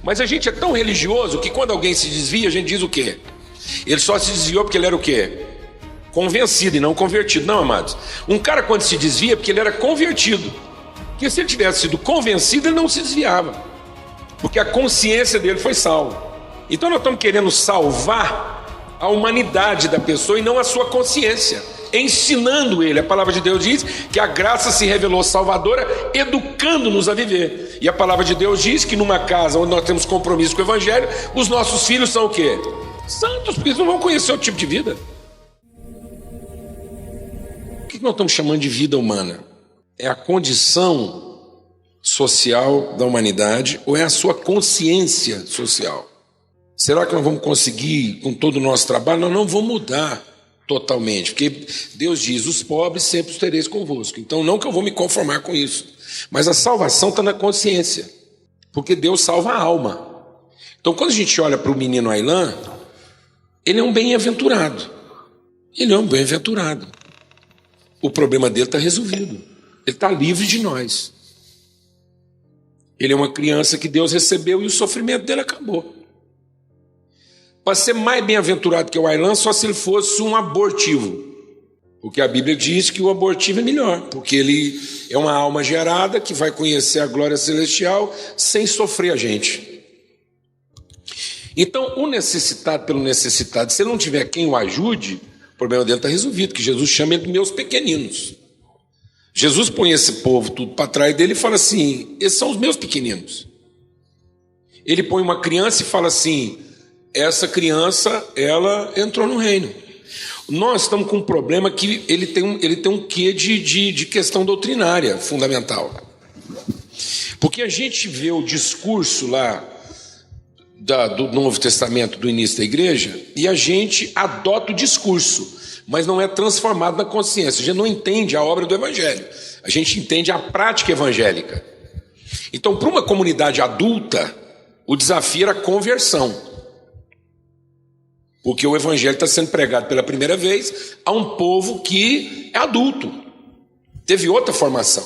Mas a gente é tão religioso que quando alguém se desvia, a gente diz o quê? Ele só se desviou porque ele era o quê? Convencido e não convertido. Não, amados. Um cara quando se desvia é porque ele era convertido. Porque se ele tivesse sido convencido, ele não se desviava. Porque a consciência dele foi salva. Então nós estamos querendo salvar a humanidade da pessoa e não a sua consciência, ensinando ele. A palavra de Deus diz que a graça se revelou salvadora, educando-nos a viver. E a palavra de Deus diz que numa casa onde nós temos compromisso com o evangelho, os nossos filhos são o quê? Santos, porque eles não vão conhecer o tipo de vida. O que nós estamos chamando de vida humana? É a condição social da humanidade ou é a sua consciência social? Será que nós vamos conseguir, com todo o nosso trabalho? Nós não vamos mudar totalmente, porque Deus diz, os pobres sempre os tereis convosco. Então não que eu vou me conformar com isso, mas a salvação está na consciência, porque Deus salva a alma. Então quando a gente olha para o menino Aylan, ele é um bem-aventurado. Ele é um bem-aventurado. O problema dele está resolvido. Ele está livre de nós. Ele é uma criança que Deus recebeu e o sofrimento dele acabou. Para ser mais bem-aventurado que o Aylan, só se ele fosse um abortivo. Porque a Bíblia diz que o abortivo é melhor, porque ele é uma alma gerada que vai conhecer a glória celestial sem sofrer a gente. Então, o necessitado pelo necessitado, se ele não tiver quem o ajude, o problema dele está resolvido, que Jesus chama ele de meus pequeninos. Jesus põe esse povo tudo para trás dele e fala assim, esses são os meus pequeninos. Ele põe uma criança e fala assim, essa criança, ela entrou no reino. Nós estamos com um problema que ele tem um quê de questão doutrinária fundamental. Porque a gente vê o discurso lá do Novo Testamento, do início da igreja, e a gente adota o discurso, mas não é transformado na consciência. A gente não entende a obra do evangelho. A gente entende a prática evangélica. Então, para uma comunidade adulta, o desafio era a conversão. Porque o evangelho está sendo pregado pela primeira vez a um povo que é adulto, teve outra formação.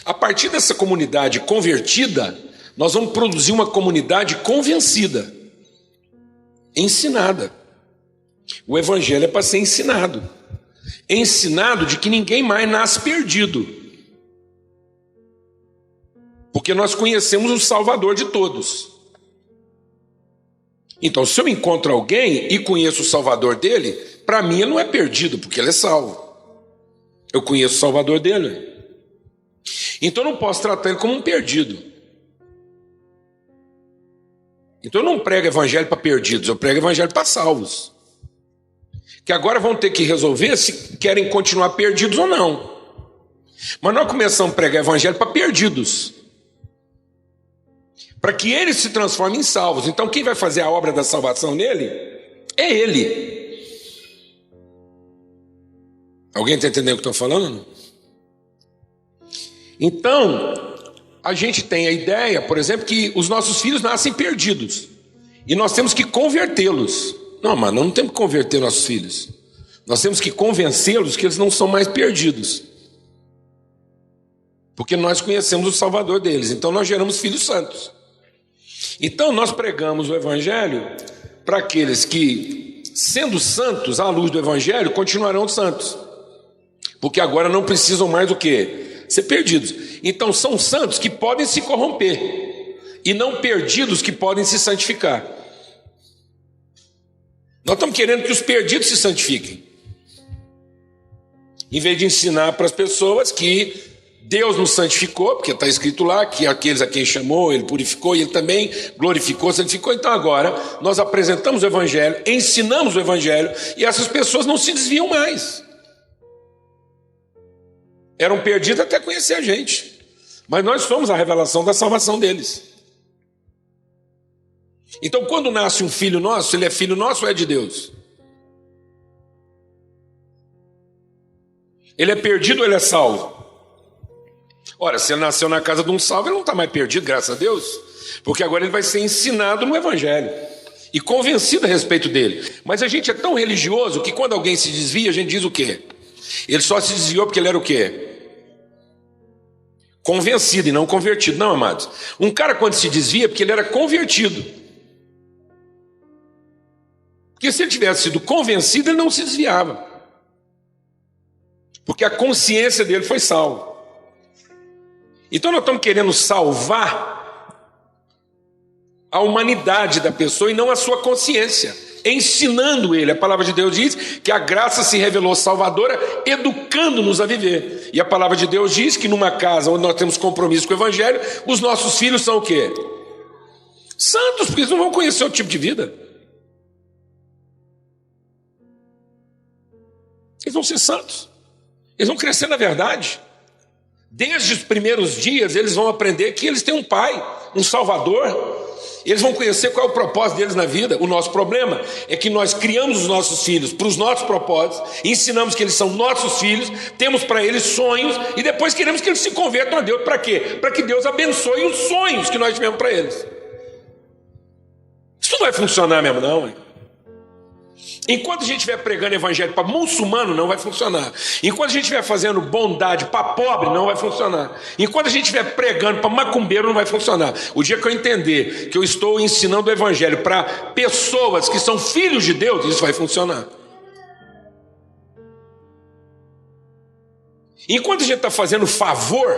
A partir dessa comunidade convertida, nós vamos produzir uma comunidade convencida, ensinada. O evangelho é para ser ensinado. Ensinado de que ninguém mais nasce perdido. Porque nós conhecemos o Salvador de todos. Então, se eu encontro alguém e conheço o Salvador dele, para mim ele não é perdido, porque ele é salvo. Eu conheço o Salvador dele. Então eu não posso tratar ele como um perdido. Então eu não prego evangelho para perdidos, eu prego evangelho para salvos. Que agora vão ter que resolver se querem continuar perdidos ou não. Mas nós começamos a pregar evangelho para perdidos. Para que eles se transformem em salvos. Então quem vai fazer a obra da salvação nele é ele. Alguém está entendendo o que eu estou falando? Então, a gente tem a ideia, por exemplo, que os nossos filhos nascem perdidos. E nós temos que convertê-los. Não, mas não temos que converter nossos filhos. Nós temos que convencê-los que eles não são mais perdidos. Porque nós conhecemos o Salvador deles. Então nós geramos filhos santos. Então nós pregamos o evangelho para aqueles que, sendo santos à luz do evangelho, continuarão santos. Porque agora não precisam mais do quê? Ser perdidos. Então são santos que podem se corromper e não perdidos que podem se santificar. Nós estamos querendo que os perdidos se santifiquem, em vez de ensinar para as pessoas que Deus nos santificou, porque está escrito lá que aqueles a quem chamou, Ele purificou e Ele também glorificou, santificou. Então agora nós apresentamos o evangelho, ensinamos o evangelho e essas pessoas não se desviam mais. Eram perdidos até conhecer a gente, mas nós somos a revelação da salvação deles. Então quando nasce um filho nosso, ele é filho nosso ou é de Deus? Ele é perdido ou ele é salvo? Ora, se ele nasceu na casa de um salvo, ele não está mais perdido, graças a Deus, porque agora ele vai ser ensinado no evangelho e convencido a respeito dele. Mas a gente é tão religioso que quando alguém se desvia, a gente diz o quê? Ele só se desviou porque ele era o quê? Convencido e não convertido. Não, amados. Um cara quando se desvia é porque ele era convertido. Porque se ele tivesse sido convencido, ele não se desviava. Porque a consciência dele foi salva. Então nós estamos querendo salvar a humanidade da pessoa e não a sua consciência, ensinando ele. A palavra de Deus diz que a graça se revelou salvadora, educando-nos a viver. E a palavra de Deus diz que numa casa onde nós temos compromisso com o Evangelho, os nossos filhos são o quê? Santos, porque eles não vão conhecer o tipo de vida. Eles vão ser santos. Eles vão crescer na verdade. Desde os primeiros dias eles vão aprender que eles têm um pai, um salvador. Eles vão conhecer qual é o propósito deles na vida. O nosso problema é que nós criamos os nossos filhos para os nossos propósitos, ensinamos que eles são nossos filhos, temos para eles sonhos e depois queremos que eles se convertam a Deus. Para quê? Para que Deus abençoe os sonhos que nós tivemos para eles. Isso não vai funcionar mesmo não, hein? Enquanto a gente estiver pregando evangelho para muçulmano, não vai funcionar. Enquanto a gente estiver fazendo bondade para pobre, não vai funcionar. Enquanto a gente estiver pregando para macumbeiro, não vai funcionar. O dia que eu entender que eu estou ensinando o evangelho para pessoas que são filhos de Deus, isso vai funcionar. Enquanto a gente está fazendo favor,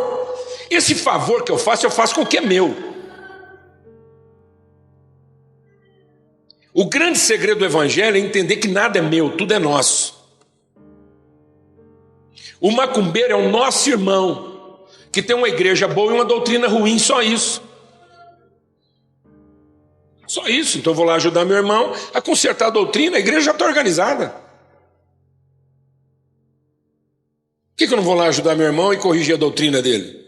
esse favor que eu faço com o que é meu. O grande segredo do evangelho é entender que nada é meu, tudo é nosso. O macumbeiro é o nosso irmão, que tem uma igreja boa e uma doutrina ruim, só isso. Só isso. Então eu vou lá ajudar meu irmão a consertar a doutrina, a igreja já está organizada. Por que eu não vou lá ajudar meu irmão e corrigir a doutrina dele?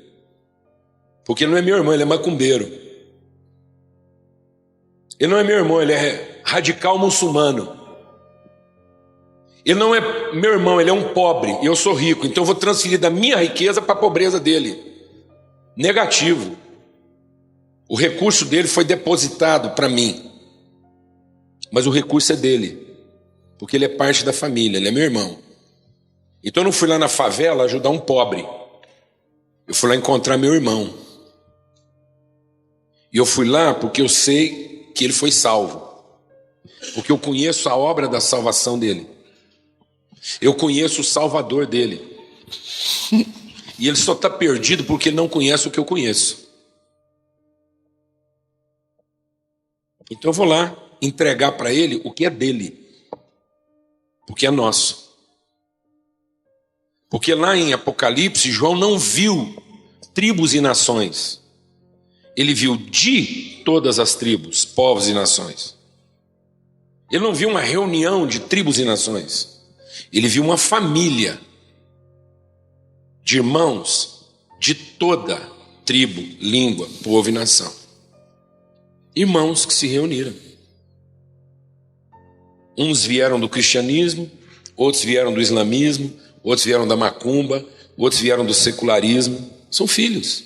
Porque ele não é meu irmão, ele é macumbeiro. Ele não é meu irmão, ele é radical muçulmano. Ele não é meu irmão, ele é um pobre e eu sou rico, então eu vou transferir da minha riqueza para a pobreza dele. Negativo. O recurso dele foi depositado para mim, mas o recurso é dele, porque ele é parte da família, ele é meu irmão. Então eu não fui lá na favela ajudar um pobre, eu fui lá encontrar meu irmão. E eu fui lá porque eu sei que ele foi salvo, porque eu conheço a obra da salvação dele, eu conheço o Salvador dele, e ele só está perdido porque ele não conhece o que eu conheço. Então eu vou lá entregar para ele o que é dele, porque é nosso. Porque lá em Apocalipse, João não viu tribos e nações, ele viu de todas as tribos, povos e nações. Ele não viu uma reunião de tribos e nações, ele viu uma família de irmãos de toda tribo, língua, povo e nação. Irmãos que se reuniram. Uns vieram do cristianismo, outros vieram do islamismo, outros vieram da macumba, outros vieram do secularismo. São filhos.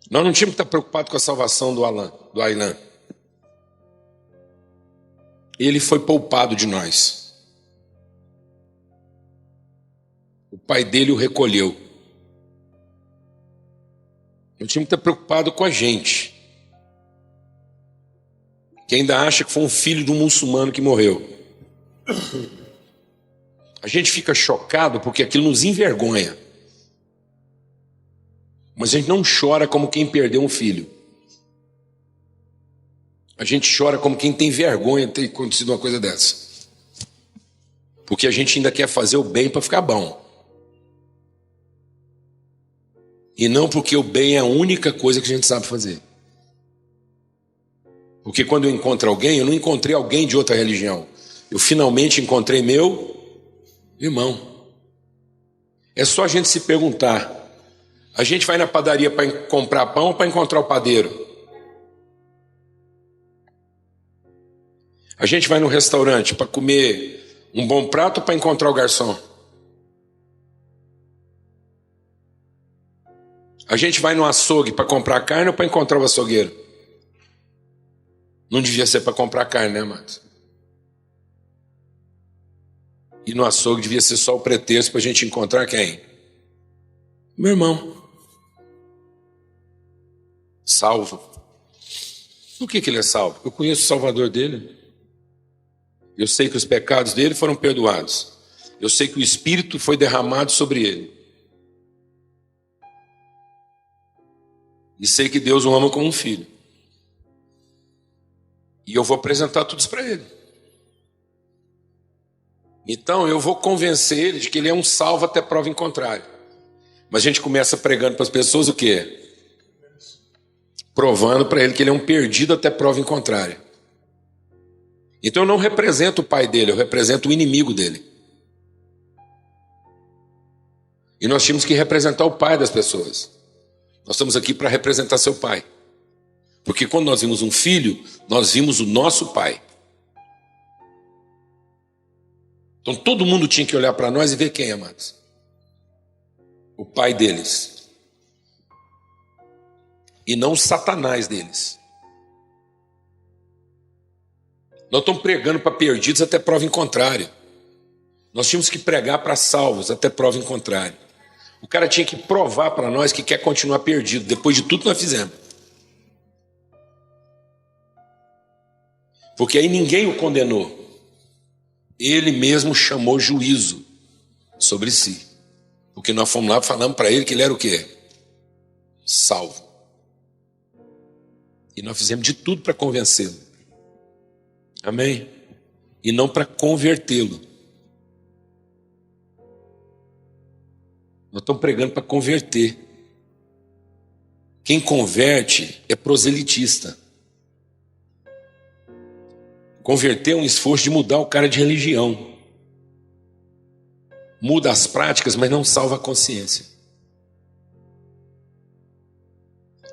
Nós não tínhamos que estar preocupados com a salvação do Aylan. Ele foi poupado de nós. O pai dele o recolheu. Não tínhamos que estar preocupado com a gente, que ainda acha que foi um filho de um muçulmano que morreu. A gente fica chocado porque aquilo nos envergonha. Mas a gente não chora como quem perdeu um filho. A gente chora como quem tem vergonha de ter acontecido uma coisa dessa. Porque a gente ainda quer fazer o bem para ficar bom. E não porque o bem é a única coisa que a gente sabe fazer. Porque quando eu encontro alguém, eu não encontrei alguém de outra religião. Eu finalmente encontrei meu irmão. É só a gente se perguntar. A gente vai na padaria para comprar pão ou para encontrar o padeiro? A gente vai no restaurante para comer um bom prato ou para encontrar o garçom? A gente vai no açougue para comprar carne ou para encontrar o açougueiro? Não devia ser para comprar carne, né, amados? E no açougue devia ser só o pretexto para a gente encontrar quem? Meu irmão, salvo. Por que ele é salvo? Eu conheço o Salvador dele. Eu sei que os pecados dele foram perdoados. Eu sei que o Espírito foi derramado sobre ele. E sei que Deus o ama como um filho. E eu vou apresentar tudo isso para ele. Então eu vou convencer ele de que ele é um salvo até prova em contrário. Mas a gente começa pregando para as pessoas o quê? Provando para ele que ele é um perdido até prova em contrário. Então eu não represento o pai dele, eu represento o inimigo dele. E nós tínhamos que representar o pai das pessoas. Nós estamos aqui para representar seu pai. Porque quando nós vimos um filho, nós vimos o nosso pai. Então todo mundo tinha que olhar para nós e ver quem, amados? O pai deles. E não o Satanás deles. Nós estamos pregando para perdidos até prova em contrário. Nós tínhamos que pregar para salvos até prova em contrário. O cara tinha que provar para nós que quer continuar perdido, depois de tudo que nós fizemos. Porque aí ninguém o condenou. Ele mesmo chamou juízo sobre si. Porque nós fomos lá e falamos para ele que ele era o quê? Salvo. E nós fizemos de tudo para convencê-lo. Amém? E não para convertê-lo. Nós estamos pregando para converter. Quem converte é proselitista. Converter é um esforço de mudar o cara de religião. Muda as práticas, mas não salva a consciência.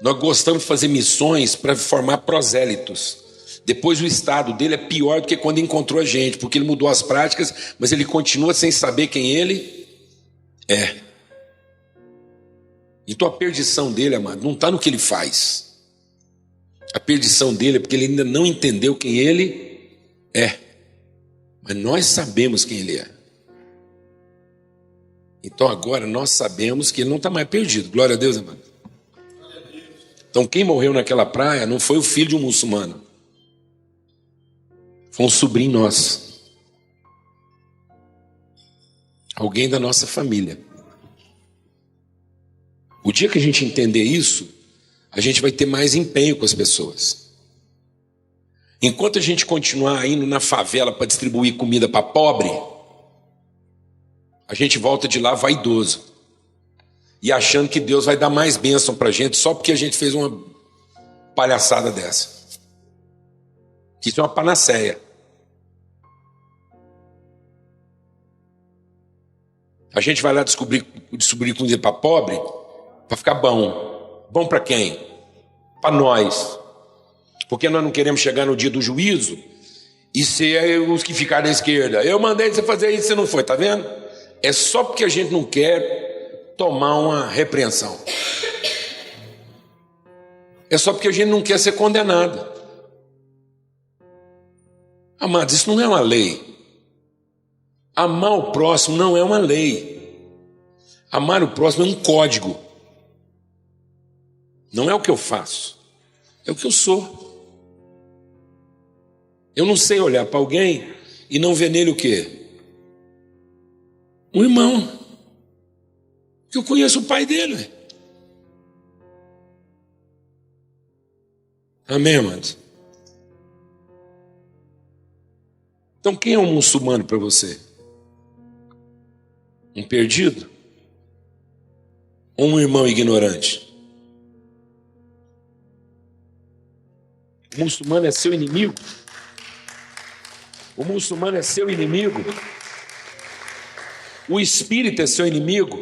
Nós gostamos de fazer missões para formar prosélitos. Depois o estado dele é pior do que quando encontrou a gente, porque ele mudou as práticas, mas ele continua sem saber quem ele é. Então a perdição dele, amado, não está no que ele faz. A perdição dele é porque ele ainda não entendeu quem ele é. Mas nós sabemos quem ele é. Então agora nós sabemos que ele não está mais perdido. Glória a Deus, amado. Então quem morreu naquela praia não foi o filho de um muçulmano. Foi um sobrinho nosso. Alguém da nossa família. O dia que a gente entender isso, a gente vai ter mais empenho com as pessoas. Enquanto a gente continuar indo na favela para distribuir comida para pobre, a gente volta de lá vaidoso. E achando que Deus vai dar mais bênção para a gente só porque a gente fez uma palhaçada dessa. Isso é uma panaceia. A gente vai lá distribuir comida para pobre para ficar bom. Bom para quem? Para nós. Porque nós não queremos chegar no dia do juízo e ser os que ficaram à esquerda. Eu mandei você fazer isso, você não foi, tá vendo? É só porque a gente não quer tomar uma repreensão. É só porque a gente não quer ser condenado. Amados, isso não é uma lei. Amar o próximo não é uma lei. Amar o próximo é um código. Não é o que eu faço, é o que eu sou. Eu não sei olhar para alguém e não ver nele o quê? Um irmão. Que eu conheço o pai dele. Amém, amados? Então quem é um muçulmano para você? Um perdido? Ou um irmão ignorante? O muçulmano é seu inimigo? O muçulmano é seu inimigo? O espírita é seu inimigo?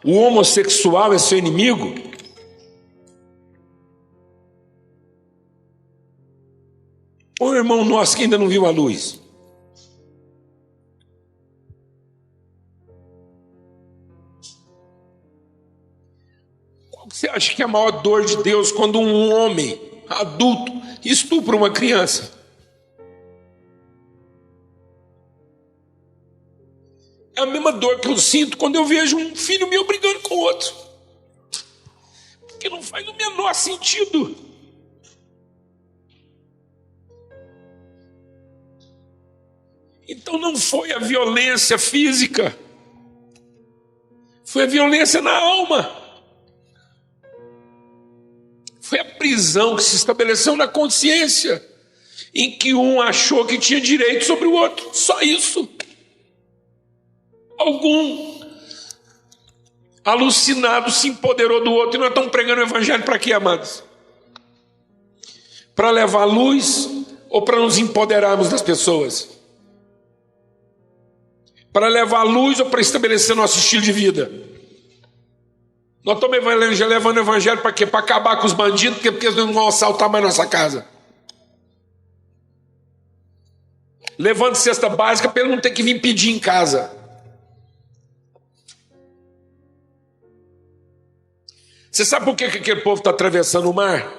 O homossexual é seu inimigo? Ou irmão nosso que ainda não viu a luz? Qual que você acha que é a maior dor de Deus quando um homem adulto estupra uma criança? É a mesma dor que eu sinto quando eu vejo um filho meu brigando com outro. Porque não faz o menor sentido. Então não foi a violência física, foi a violência na alma. Foi a prisão que se estabeleceu na consciência, em que um achou que tinha direito sobre o outro. Só isso. Algum alucinado se empoderou do outro. E nós estamos pregando o evangelho para quê, amados? Para levar luz ou para nos empoderarmos das pessoas? Para levar luz ou para estabelecer nosso estilo de vida? Nós estamos levando o evangelho para quê? Para acabar com os bandidos, porque eles não vão assaltar mais nossa casa. Levando cesta básica para ele não ter que vir pedir em casa. Você sabe por que aquele povo está atravessando o mar?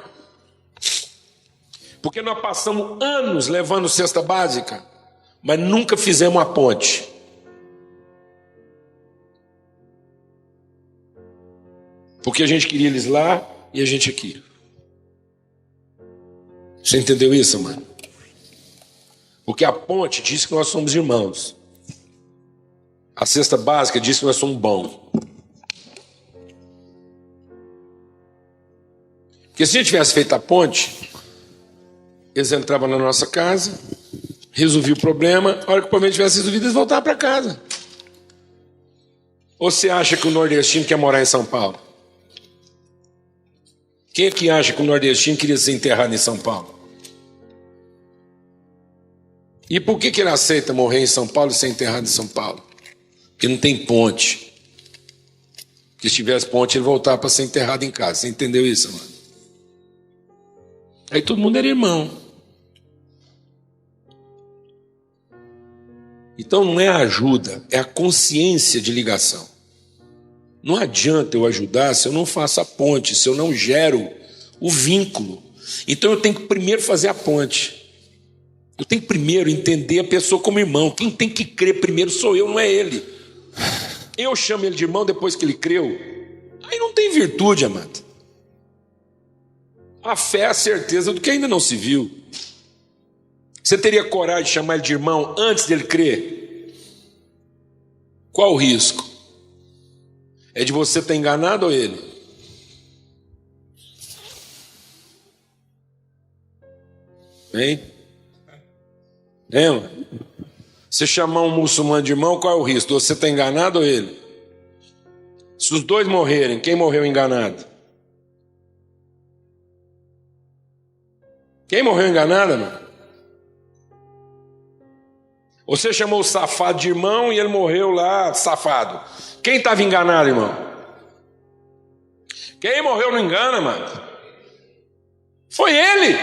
Porque nós passamos anos levando cesta básica, mas nunca fizemos a ponte. Porque a gente queria eles lá e a gente aqui. Você entendeu isso, mano? Porque a ponte diz que nós somos irmãos. A cesta básica diz que nós somos bons. Porque se a gente tivesse feito a ponte, eles entravam na nossa casa, resolviam o problema, a hora que o problema tivesse resolvido, eles voltavam para casa. Ou você acha que o nordestino quer morar em São Paulo? Quem é que acha que o nordestino queria ser enterrado em São Paulo? E por que ele aceita morrer em São Paulo e ser enterrado em São Paulo? Porque não tem ponte. Porque se tivesse ponte, ele voltava para ser enterrado em casa. Você entendeu isso, mano? Aí todo mundo era irmão. Então não é a ajuda, é a consciência de ligação. Não adianta eu ajudar se eu não faço a ponte, se eu não gero o vínculo. Então eu tenho que primeiro fazer a ponte. Eu tenho que primeiro entender a pessoa como irmão. Quem tem que crer primeiro sou eu, não é ele. Eu chamo ele de irmão depois que ele creu. Aí não tem virtude, amado. A fé é a certeza do que ainda não se viu. Você teria coragem de chamar ele de irmão antes dele crer? Qual o risco? É de você estar enganado ou ele? Hein? Mano? Você chamar um muçulmano de irmão, qual é o risco? Você está enganado ou ele? Se os dois morrerem, quem morreu enganado? Quem morreu enganado, mano? Você chamou o safado de irmão e ele morreu lá safado. Quem estava enganado, irmão? Quem morreu não engana, mano. Foi ele.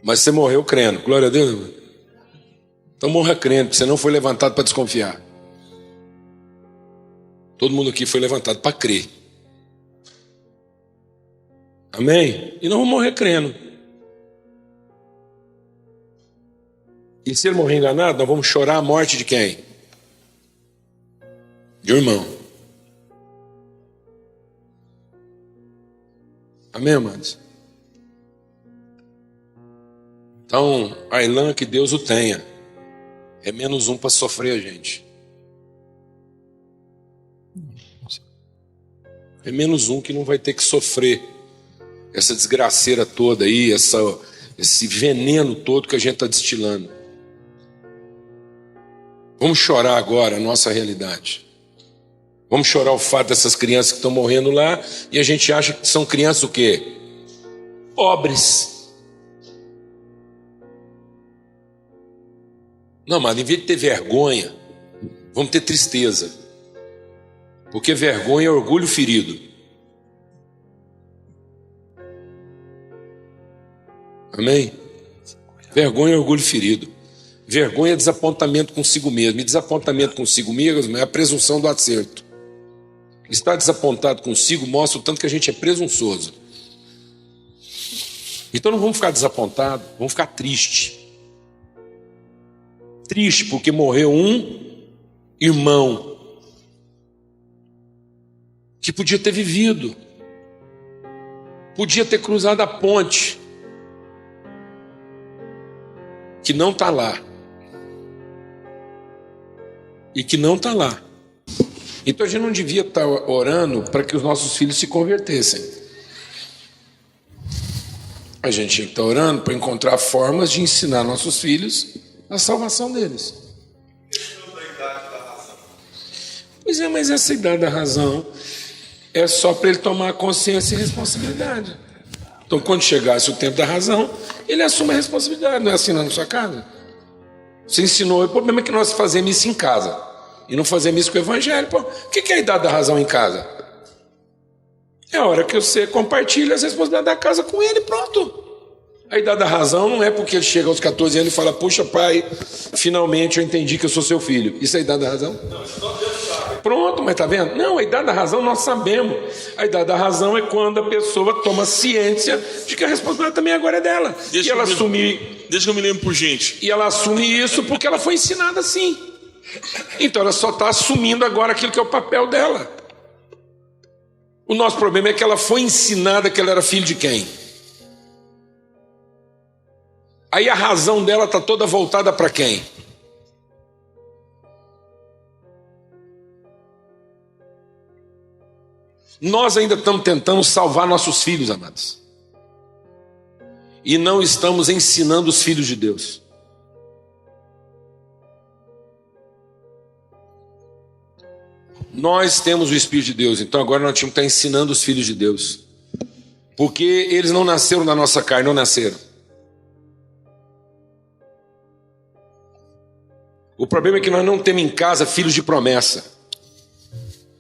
Mas você morreu crendo. Glória a Deus, irmão. Então morra crendo, porque você não foi levantado para desconfiar. Todo mundo aqui foi levantado para crer. Amém? E não vou morrer crendo. E se ele morrer enganado, nós vamos chorar a morte de quem? De um irmão. Amém, amados? Então, Ailã, que Deus o tenha. É menos um para sofrer a gente. É menos um que não vai ter que sofrer essa desgraceira toda aí, esse veneno todo que a gente está destilando. Vamos chorar agora a nossa realidade. Vamos chorar o fato dessas crianças que estão morrendo lá e a gente acha que são crianças o quê? Pobres. Não, mas em vez de ter vergonha, vamos ter tristeza. Porque vergonha é orgulho ferido. Amém? Vergonha é orgulho ferido. Vergonha é desapontamento consigo mesmo. E desapontamento consigo mesmo é a presunção do acerto. Estar desapontado consigo mostra o tanto que a gente é presunçoso. Então não vamos ficar desapontados, vamos ficar tristes. triste porque morreu um irmão que podia ter vivido, podia ter cruzado a ponte, que não está lá. E que não está lá. Então a gente não devia estar orando para que os nossos filhos se convertessem. A gente tinha que estar orando para encontrar formas de ensinar nossos filhos a salvação deles. Pois é, mas essa idade da razão é só para ele tomar consciência e responsabilidade. Então, quando chegasse o tempo da razão, ele assume a responsabilidade. Não é assim na sua casa? Você ensinou. O problema é que nós fazemos isso em casa e não fazemos isso com o evangelho. Pô, o que é a idade da razão em casa? É a hora que você compartilha as responsabilidades da casa com ele, pronto. A idade da razão não é porque ele chega aos 14 anos e fala: puxa, pai, finalmente eu entendi que eu sou seu filho. Isso é a idade da razão? Não, isso não Deus sabe. Pronto, mas tá vendo? Não, a idade da razão nós sabemos. A idade da razão é quando a pessoa toma ciência de que a responsabilidade também agora é dela. Deixa que eu me lembro por gente. E ela assume isso porque ela foi ensinada assim. Então ela só está assumindo agora aquilo que é o papel dela. O nosso problema é que ela foi ensinada que ela era filho de quem? Aí a razão dela está toda voltada para quem? Nós ainda estamos tentando salvar nossos filhos, amados. E não estamos ensinando os filhos de Deus. Nós temos o Espírito de Deus, então agora nós temos que estar ensinando os filhos de Deus. Porque eles não nasceram da nossa carne, não nasceram. O problema é que nós não temos em casa filhos de promessa.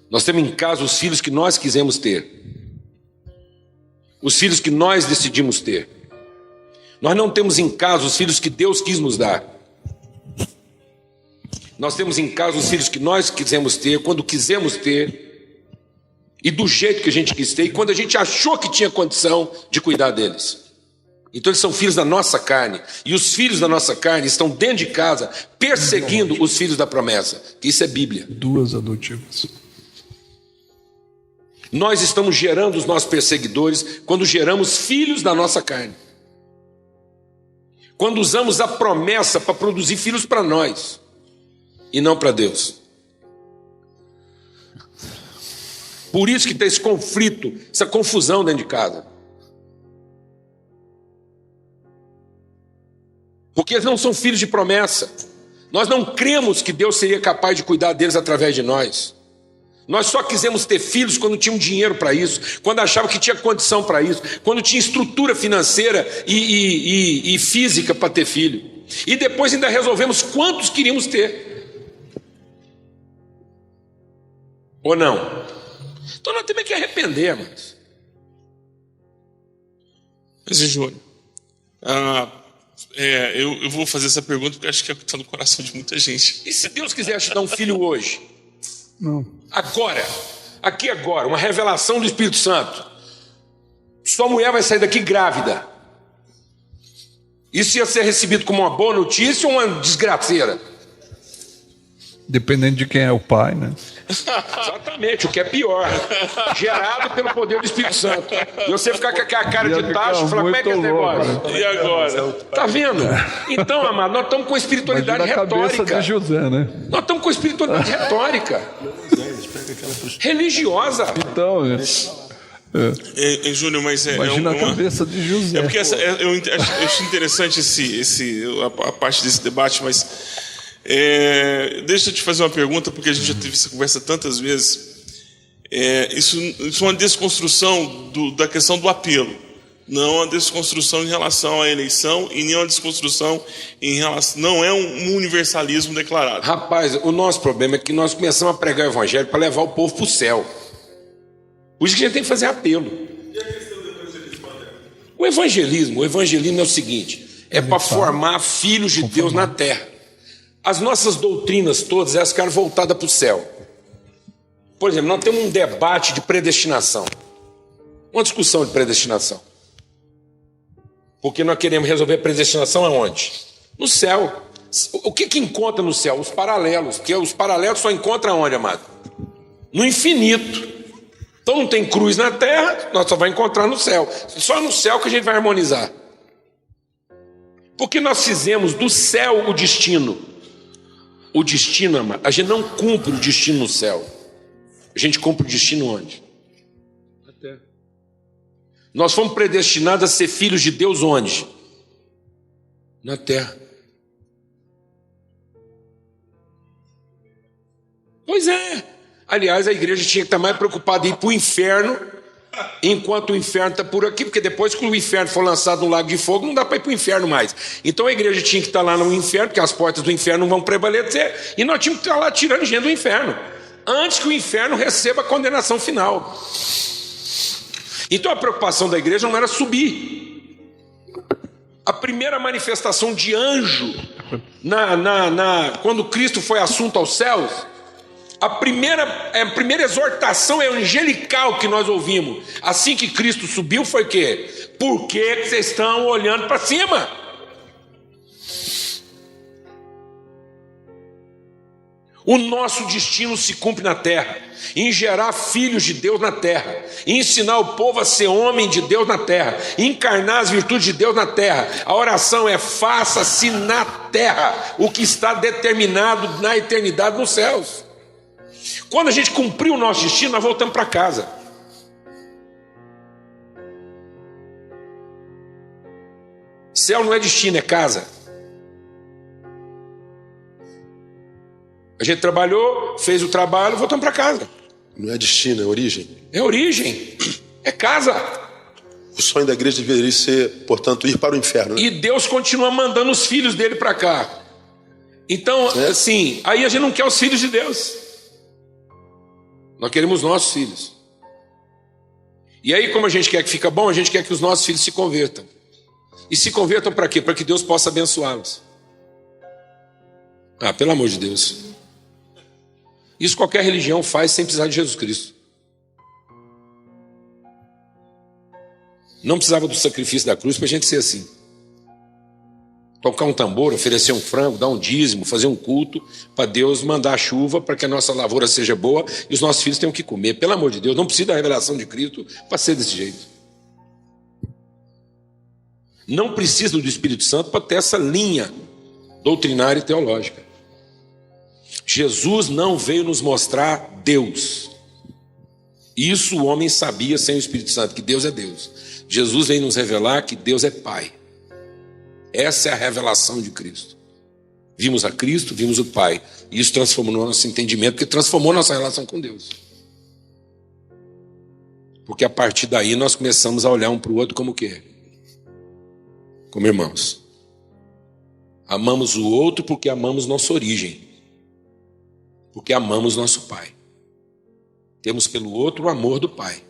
Nós temos em casa os filhos que nós quisemos ter. Os filhos que nós decidimos ter. Nós não temos em casa os filhos que Deus quis nos dar. Nós temos em casa os filhos que nós quisemos ter, quando quisemos ter, e do jeito que a gente quis ter, e quando a gente achou que tinha condição de cuidar deles. Então eles são filhos da nossa carne, e os filhos da nossa carne estão dentro de casa perseguindo os filhos da promessa. Isso é Bíblia. Duas adotivas. Nós estamos gerando os nossos perseguidores quando geramos filhos da nossa carne. Quando usamos a promessa para produzir filhos para nós e não para Deus. Por isso que tem esse conflito, essa confusão dentro de casa. Porque eles não são filhos de promessa. Nós não cremos que Deus seria capaz de cuidar deles através de nós. Nós só quisemos ter filhos quando tinham dinheiro para isso, quando achavam que tinha condição para isso, quando tinha estrutura financeira e física para ter filho. E depois ainda resolvemos quantos queríamos ter. Ou não? Então nós temos que arrepender, mas Júnior, eu vou fazer essa pergunta porque acho que está no coração de muita gente. E se Deus quiser te dar um filho hoje? Não. Agora, aqui agora, uma revelação do Espírito Santo. Sua mulher vai sair daqui grávida. Isso ia ser recebido como uma boa notícia ou uma desgraceira? Dependendo de quem é o pai, né? Exatamente, o que é pior. Gerado pelo poder do Espírito Santo. E você ficar com aquela cara de tacho e falar: como é que é esse negócio? E agora? Tá vendo? Então, amado, nós estamos com espiritualidade Imagina a cabeça retórica. de José, né? Nós estamos com espiritualidade retórica. Religiosa. Então, Júnior, mas imagina a cabeça de José. É porque eu acho interessante a parte desse debate, mas deixa eu te fazer uma pergunta, porque a gente já teve essa conversa tantas vezes. Isso é uma desconstrução da questão do apelo, não uma desconstrução em relação à eleição e nem uma desconstrução em relação, não é um universalismo declarado. Rapaz, o nosso problema é que nós começamos a pregar o evangelho para levar o povo para o céu. Por isso que a gente tem que fazer apelo. E a questão do evangelismo, André? O evangelismo é o seguinte: é para formar filhos de Deus na terra. As nossas doutrinas todas, elas ficaram voltadas para o céu. Por exemplo, nós temos um debate de predestinação. Uma discussão de predestinação. Porque nós queremos resolver a predestinação aonde? No céu. O que encontra no céu? Os paralelos, porque os paralelos só encontram onde, amado? No infinito. Então não tem cruz na terra, nós só vamos encontrar no céu. Só no céu que a gente vai harmonizar. Porque nós fizemos do céu o destino. O destino, amado, a gente não cumpre o destino no céu. A gente cumpre o destino onde? Na terra. Nós fomos predestinados a ser filhos de Deus onde? Na terra. Pois é. Aliás, a igreja tinha que estar mais preocupada em ir para o inferno, enquanto o inferno está por aqui, porque depois que o inferno for lançado no lago de fogo, não dá para ir para o inferno mais. Então a igreja tinha que estar lá no inferno, porque as portas do inferno não vão prevalecer, e nós tínhamos que estar lá tirando gente do inferno, antes que o inferno receba a condenação final. Então a preocupação da igreja não era subir. A primeira manifestação de anjo, quando Cristo foi assunto aos céus, a primeira exortação angelical que nós ouvimos assim que Cristo subiu foi o quê? Por que vocês estão olhando para cima? O nosso destino se cumpre na terra, em gerar filhos de Deus na terra, em ensinar o povo a ser homem de Deus na terra, encarnar as virtudes de Deus na terra. A oração é: faça-se na terra o que está determinado na eternidade nos céus. Quando a gente cumpriu o nosso destino, nós voltamos para casa. Céu não é destino, é casa. A gente trabalhou, fez o trabalho, voltamos para casa. Não é destino, é origem. É origem, é casa. O sonho da igreja deveria ser, portanto, ir para o inferno, né? E Deus continua mandando os filhos dele para cá. Então, assim, aí a gente não quer os filhos de Deus. Nós queremos nossos filhos. E aí, como a gente quer que fica bom, a gente quer que os nossos filhos se convertam. E se convertam para quê? Para que Deus possa abençoá-los. Ah, pelo amor de Deus. Isso qualquer religião faz sem precisar de Jesus Cristo. Não precisava do sacrifício da cruz para a gente ser assim. Tocar um tambor, oferecer um frango, dar um dízimo, fazer um culto para Deus mandar a chuva para que a nossa lavoura seja boa e os nossos filhos tenham o que comer. Pelo amor de Deus, não precisa da revelação de Cristo para ser desse jeito. Não precisa do Espírito Santo para ter essa linha doutrinária e teológica. Jesus não veio nos mostrar Deus. Isso o homem sabia sem o Espírito Santo, que Deus é Deus. Jesus veio nos revelar que Deus é Pai. Essa é a revelação de Cristo. Vimos a Cristo, vimos o Pai. E isso transformou o nosso entendimento, porque transformou nossa relação com Deus. Porque a partir daí nós começamos a olhar um para o outro como o quê? Como irmãos. Amamos o outro porque amamos nossa origem. Porque amamos nosso Pai. Temos pelo outro o amor do Pai.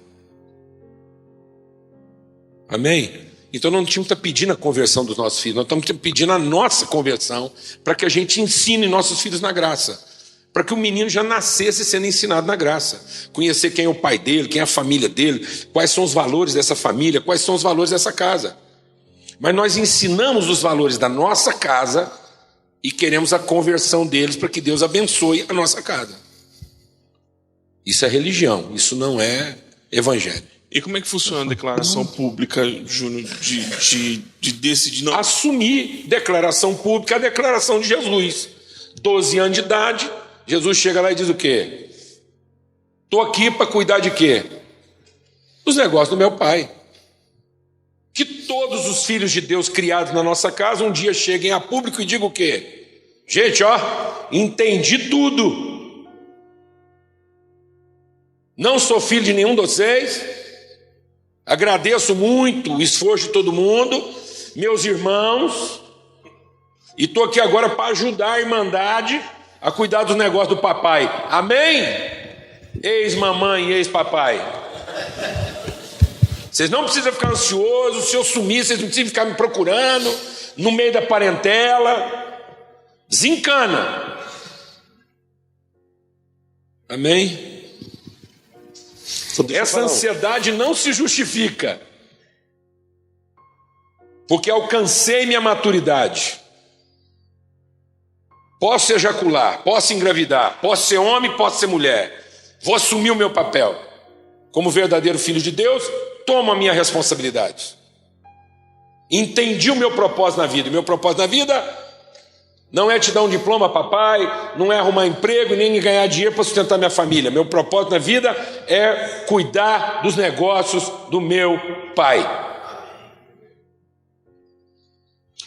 Amém? Então nós não tínhamos que estar pedindo a conversão dos nossos filhos, nós estamos pedindo a nossa conversão para que a gente ensine nossos filhos na graça, para que o menino já nascesse sendo ensinado na graça, conhecer quem é o pai dele, quem é a família dele, quais são os valores dessa família, quais são os valores dessa casa. Mas nós ensinamos os valores da nossa casa e queremos a conversão deles para que Deus abençoe a nossa casa. Isso é religião, isso não é evangelho. E como é que funciona a declaração pública, Júnior, de decidir não... Assumir declaração pública, a declaração de Jesus. 12 anos de idade, Jesus chega lá e diz o quê? Estou aqui para cuidar de quê? Dos negócios do meu Pai. Que todos os filhos de Deus criados na nossa casa um dia cheguem a público e digam o quê? Gente, ó, entendi tudo. Não sou filho de nenhum de vocês. Agradeço muito o esforço de todo mundo, meus irmãos, e estou aqui agora para ajudar a Irmandade a cuidar dos negócios do papai. Amém? Ex-mamãe e ex-papai. Vocês não precisam ficar ansiosos, se eu sumir, vocês não precisam ficar me procurando no meio da parentela. Desencana. Amém? Essa ansiedade não se justifica, porque alcancei minha maturidade. Posso ejacular, posso engravidar, posso ser homem, posso ser mulher. Vou assumir o meu papel. Como verdadeiro filho de Deus, tomo a minha responsabilidade. Entendi o meu propósito na vida. O meu propósito na vida não é te dar um diploma, papai, não é arrumar emprego, nem ganhar dinheiro para sustentar minha família. Meu propósito na vida é cuidar dos negócios do meu pai.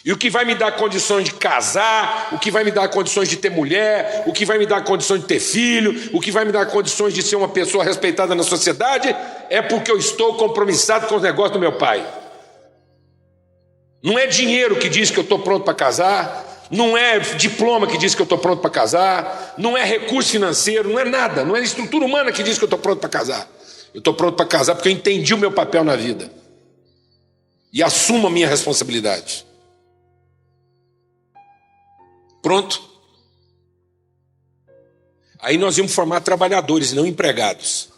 E o que vai me dar condições de casar, o que vai me dar condições de ter mulher, o que vai me dar condições de ter filho, o que vai me dar condições de ser uma pessoa respeitada na sociedade, é porque eu estou compromissado com os negócios do meu pai. Não é dinheiro que diz que eu estou pronto para casar, não é diploma que diz que eu estou pronto para casar, não é recurso financeiro, não é nada, não é estrutura humana que diz que eu estou pronto para casar. Eu estou pronto para casar porque eu entendi o meu papel na vida e assumo a minha responsabilidade. Pronto? Aí nós íamos formar trabalhadores e não empregados.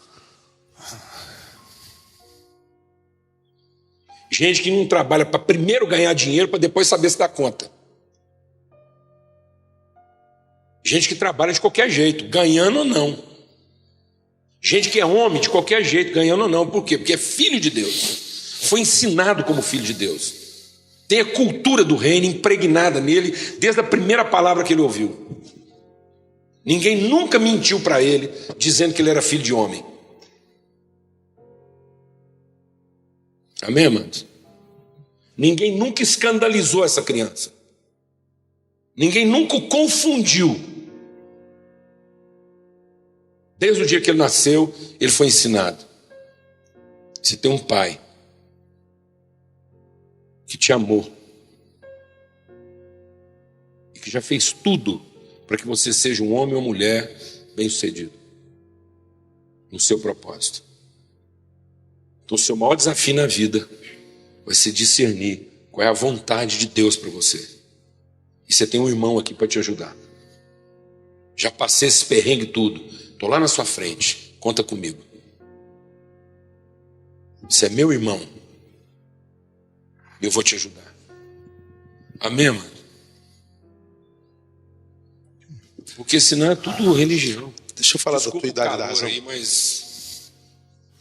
Gente que não trabalha para primeiro ganhar dinheiro para depois saber se dá conta. Gente que trabalha de qualquer jeito, ganhando ou não. Gente que é homem de qualquer jeito, ganhando ou não. Por quê? Porque é filho de Deus. Foi ensinado como filho de Deus. Tem a cultura do reino impregnada nele desde a primeira palavra que ele ouviu. Ninguém nunca mentiu para ele dizendo que ele era filho de homem. Amém, amados? Ninguém nunca escandalizou essa criança. Ninguém nunca o confundiu. Desde o dia que ele nasceu, ele foi ensinado. Você tem um pai que te amou e que já fez tudo para que você seja um homem ou mulher bem-sucedido no seu propósito. Então, o seu maior desafio na vida vai ser discernir qual é a vontade de Deus para você. E você tem um irmão aqui para te ajudar. Já passei esse perrengue tudo. Estou lá na sua frente. Conta comigo. Você é meu irmão. Eu vou te ajudar. Amém, mano? Porque senão é tudo religião. Deixa eu falar Desculpa da tua idade da calor razão. aí, mas